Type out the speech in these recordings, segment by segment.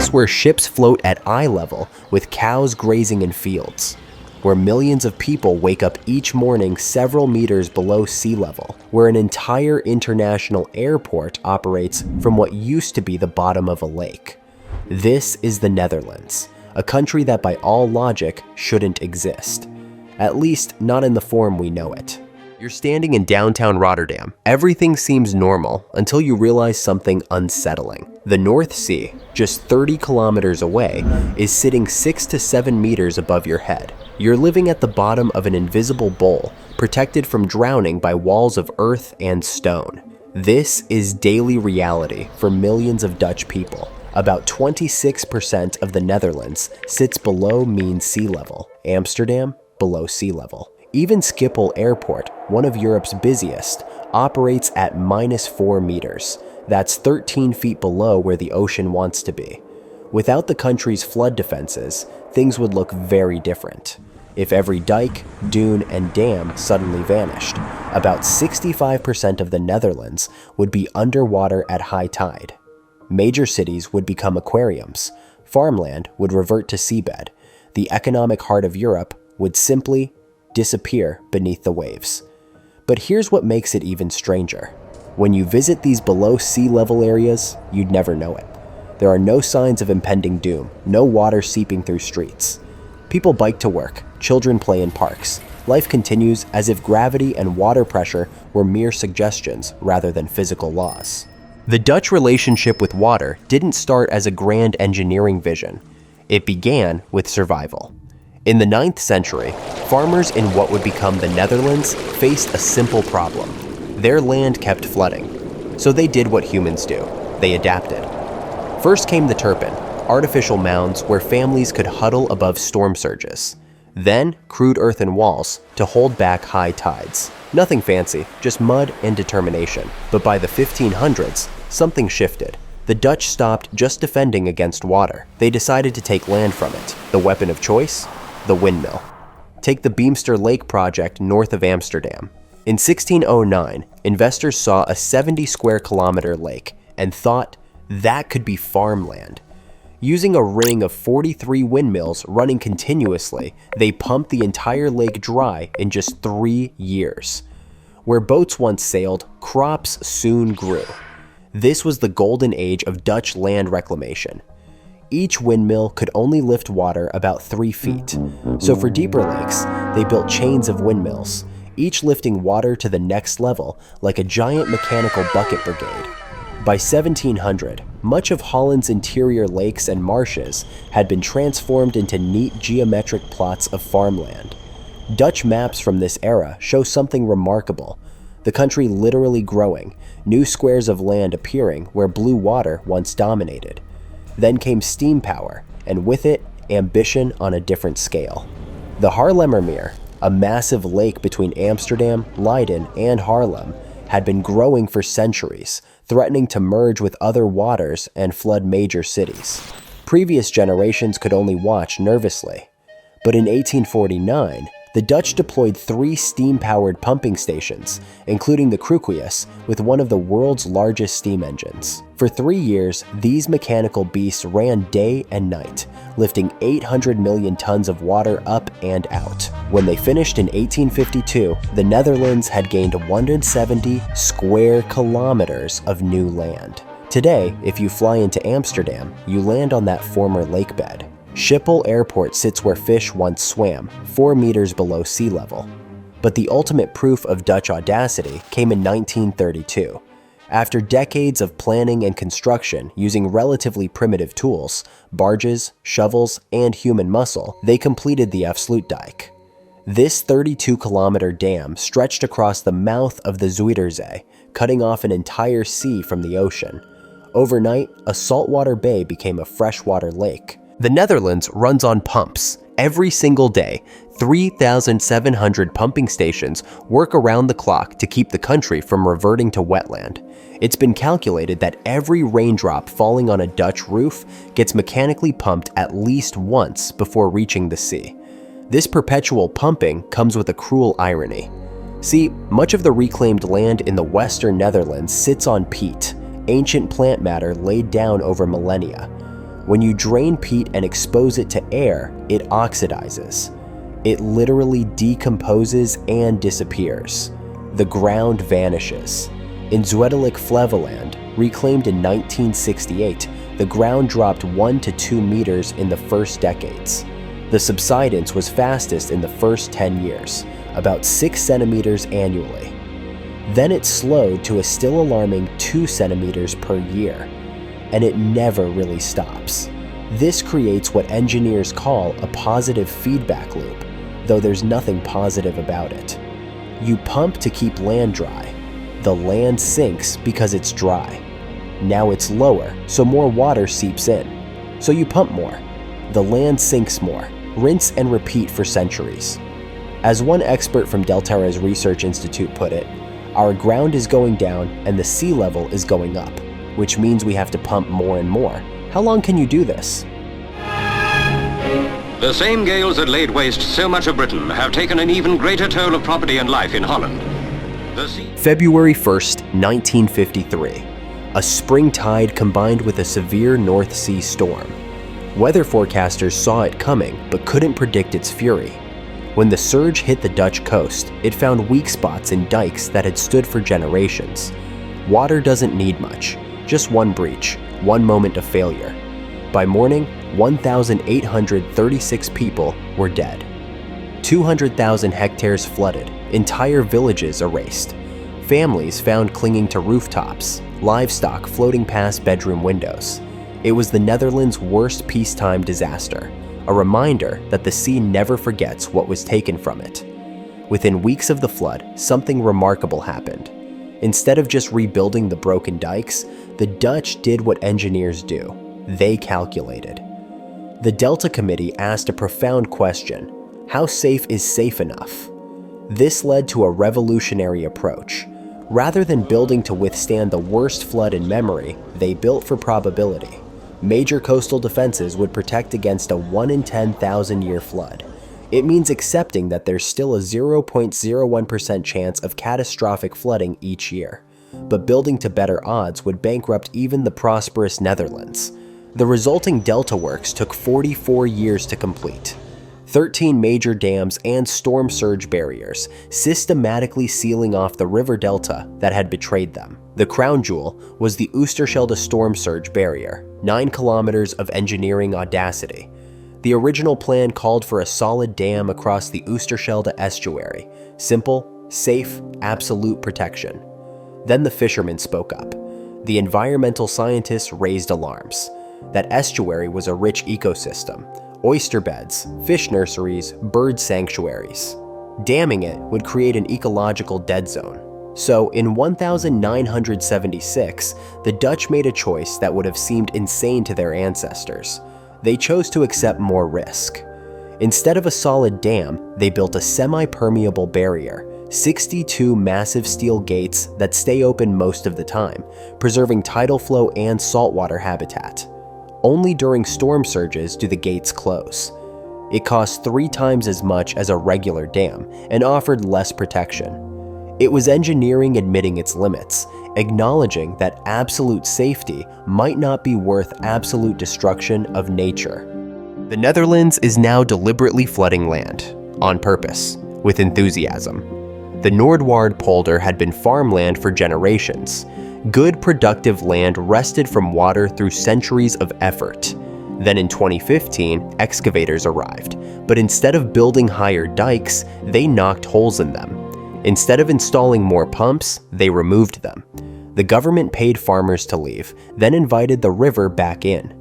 place where ships float at eye level with cows grazing in fields, where millions of people wake up each morning several meters below sea level, where an entire international airport operates from what used to be the bottom of a lake. This is the Netherlands, a country that by all logic shouldn't exist. At least not in the form we know it. You're standing in downtown Rotterdam. Everything seems normal until you realize something unsettling. The North Sea, just 30 kilometers away, is sitting 6 to 7 meters above your head. You're living at the bottom of an invisible bowl, protected from drowning by walls of earth and stone. This is daily reality for millions of Dutch people. About 26% of the Netherlands sits below mean sea level. Amsterdam, below sea level. Even Schiphol Airport, one of Europe's busiest, operates at -4 meters. That's 13 feet below where the ocean wants to be. Without the country's flood defenses, things would look very different. If every dike, dune, and dam suddenly vanished, about 65% of the Netherlands would be underwater at high tide. Major cities would become aquariums. Farmland would revert to seabed. The economic heart of Europe would simply disappear beneath the waves. But here's what makes it even stranger. When you visit these below sea level areas, you'd never know it. There are no signs of impending doom, no water seeping through streets. People bike to work, children play in parks. Life continues as if gravity and water pressure were mere suggestions rather than physical laws. The Dutch relationship with water didn't start as a grand engineering vision. It began with survival. In the 9th century, farmers in what would become the Netherlands faced a simple problem. Their land kept flooding. So they did what humans do. They adapted. First came the turpin, artificial mounds where families could huddle above storm surges. Then, crude earthen walls to hold back high tides. Nothing fancy, just mud and determination. But by the 1500s, something shifted. The Dutch stopped just defending against water. They decided to take land from it. The weapon of choice? The windmill. Take the Beemster Lake project north of Amsterdam. In 1609, investors saw a 70 square kilometer lake and thought that could be farmland. Using a ring of 43 windmills running continuously, they pumped the entire lake dry in just 3 years. Where boats once sailed, crops soon grew. This was the golden age of Dutch land reclamation. Each windmill could only lift water about 3 feet. So for deeper lakes, they built chains of windmills, each lifting water to the next level like a giant mechanical bucket brigade. By 1700, much of Holland's interior lakes and marshes had been transformed into neat geometric plots of farmland. Dutch maps from this era show something remarkable. The country literally growing, new squares of land appearing where blue water once dominated. Then came steam power, and with it, ambition on a different scale. The Haarlemmermeer, a massive lake between Amsterdam, Leiden, and Haarlem, had been growing for centuries, threatening to merge with other waters and flood major cities. Previous generations could only watch nervously. But in 1849, the Dutch deployed 3 steam-powered pumping stations, including the Cruquius, with one of the world's largest steam engines. For 3 years, these mechanical beasts ran day and night, lifting 800 million tons of water up and out. When they finished in 1852, the Netherlands had gained 170 square kilometers of new land. Today, if you fly into Amsterdam, you land on that former lakebed. Schiphol Airport sits where fish once swam, 4 meters below sea level. But the ultimate proof of Dutch audacity came in 1932. After decades of planning and construction using relatively primitive tools, barges, shovels, and human muscle, they completed the Afsluitdijk. This 32-kilometer dam stretched across the mouth of the Zuiderzee, cutting off an entire sea from the ocean. Overnight, a saltwater bay became a freshwater lake. The Netherlands runs on pumps. Every single day, 3,700 pumping stations work around the clock to keep the country from reverting to wetland. It's been calculated that every raindrop falling on a Dutch roof gets mechanically pumped at least once before reaching the sea. This perpetual pumping comes with a cruel irony. See, much of the reclaimed land in the western Netherlands sits on peat, ancient plant matter laid down over millennia. When you drain peat and expose it to air, it oxidizes. It literally decomposes and disappears. The ground vanishes. In Zuidelijk Flevoland, reclaimed in 1968, the ground dropped 1 to 2 meters in the first decades. The subsidence was fastest in the first 10 years, about 6 centimeters annually. Then it slowed to a still alarming 2 centimeters per year, and it never really stops. This creates what engineers call a positive feedback loop, though there's nothing positive about it. You pump to keep land dry. The land sinks because it's dry. Now it's lower, so more water seeps in. So you pump more. The land sinks more. Rinse and repeat for centuries. As one expert from Delterra's Research Institute put it, our ground is going down and the sea level is going up, which means we have to pump more and more. How long can you do this? The same gales that laid waste so much of Britain have taken an even greater toll of property and life in Holland. February 1st, 1953. A spring tide combined with a severe North Sea storm. Weather forecasters saw it coming but couldn't predict its fury. When the surge hit the Dutch coast, it found weak spots in dikes that had stood for generations. Water doesn't need much, just one breach, one moment of failure. By morning, 1,836 people were dead. 200,000 hectares flooded, entire villages erased. Families found clinging to rooftops, livestock floating past bedroom windows. It was the Netherlands' worst peacetime disaster, a reminder that the sea never forgets what was taken from it. Within weeks of the flood, something remarkable happened. Instead of just rebuilding the broken dikes, the Dutch did what engineers do. They calculated. The Delta Committee asked a profound question: how safe is safe enough? This led to a revolutionary approach. Rather than building to withstand the worst flood in memory, they built for probability. Major coastal defenses would protect against a 1 in 10,000 year flood. It means accepting that there's still a 0.01% chance of catastrophic flooding each year. But building to better odds would bankrupt even the prosperous Netherlands. The resulting delta works took 44 years to complete. 13 major dams and storm surge barriers, systematically sealing off the river delta that had betrayed them. The crown jewel was the Oosterschelde storm surge barrier, 9 kilometers of engineering audacity. The original plan called for a solid dam across the Oosterschelde estuary. Simple, safe, absolute protection. Then the fishermen spoke up. The environmental scientists raised alarms. That estuary was a rich ecosystem. Oyster beds, fish nurseries, bird sanctuaries. Damming it would create an ecological dead zone. So in 1976, the Dutch made a choice that would have seemed insane to their ancestors. They chose to accept more risk. Instead of a solid dam, they built a semi-permeable barrier, 62 massive steel gates that stay open most of the time, preserving tidal flow and saltwater habitat. Only during storm surges do the gates close. It cost 3 times as much as a regular dam and offered less protection. It was engineering admitting its limits, acknowledging that absolute safety might not be worth absolute destruction of nature. The Netherlands is now deliberately flooding land, on purpose, with enthusiasm. The Noordwaard polder had been farmland for generations. Good, productive land wrested from water through centuries of effort. Then in 2015, excavators arrived, but instead of building higher dikes, they knocked holes in them. Instead of installing more pumps, they removed them. The government paid farmers to leave, then invited the river back in.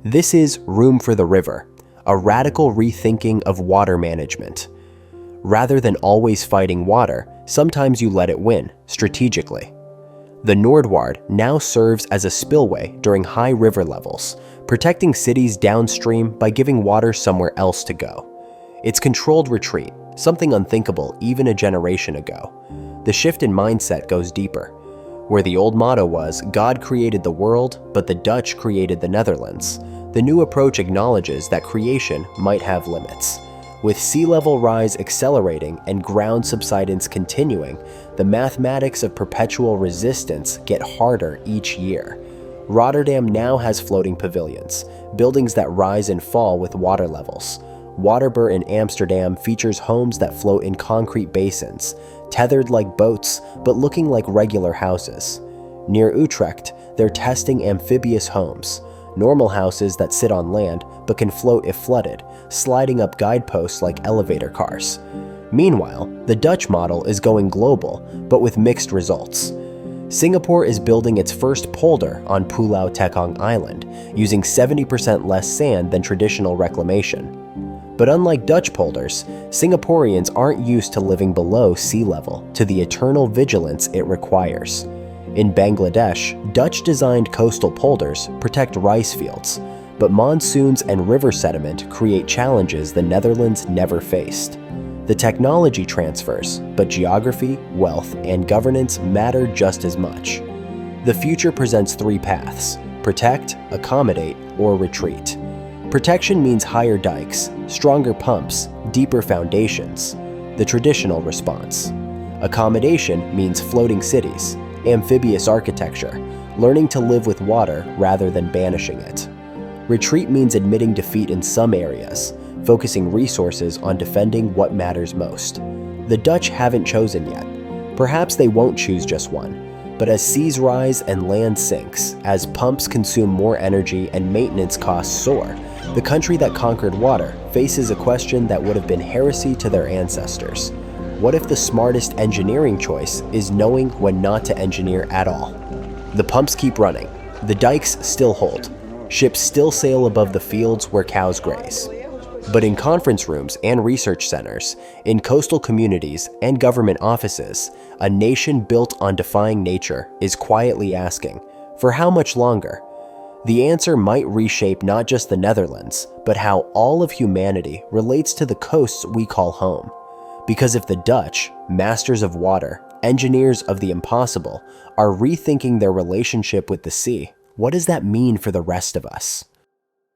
This is room for the river, a radical rethinking of water management. Rather than always fighting water, sometimes you let it win, strategically. The Noordwaard now serves as a spillway during high river levels, protecting cities downstream by giving water somewhere else to go. It's controlled retreat, something unthinkable even a generation ago. The shift in mindset goes deeper. Where the old motto was, God created the world, but the Dutch created the Netherlands, the new approach acknowledges that creation might have limits. With sea level rise accelerating and ground subsidence continuing, the mathematics of perpetual resistance get harder each year. Rotterdam now has floating pavilions, buildings that rise and fall with water levels. Waterbuur in Amsterdam features homes that float in concrete basins, tethered like boats but looking like regular houses. Near Utrecht, they're testing amphibious homes, normal houses that sit on land but can float if flooded, sliding up guideposts like elevator cars. Meanwhile, the Dutch model is going global, but with mixed results. Singapore is building its first polder on Pulau Tekong Island, using 70% less sand than traditional reclamation. But unlike Dutch polders, Singaporeans aren't used to living below sea level to the eternal vigilance it requires. In Bangladesh, Dutch-designed coastal polders protect rice fields, but monsoons and river sediment create challenges the Netherlands never faced. The technology transfers, but geography, wealth, and governance matter just as much. The future presents three paths: protect, accommodate, or retreat. Protection means higher dikes, stronger pumps, deeper foundations, the traditional response. Accommodation means floating cities, amphibious architecture, learning to live with water rather than banishing it. Retreat means admitting defeat in some areas, focusing resources on defending what matters most. The Dutch haven't chosen yet. Perhaps they won't choose just one. But as seas rise and land sinks, as pumps consume more energy and maintenance costs soar, the country that conquered water faces a question that would have been heresy to their ancestors. What if the smartest engineering choice is knowing when not to engineer at all? The pumps keep running, the dikes still hold, ships still sail above the fields where cows graze. But in conference rooms and research centers, in coastal communities and government offices, a nation built on defying nature is quietly asking, for how much longer? The answer might reshape not just the Netherlands, but how all of humanity relates to the coasts we call home. Because if the Dutch, masters of water, engineers of the impossible, are rethinking their relationship with the sea, what does that mean for the rest of us?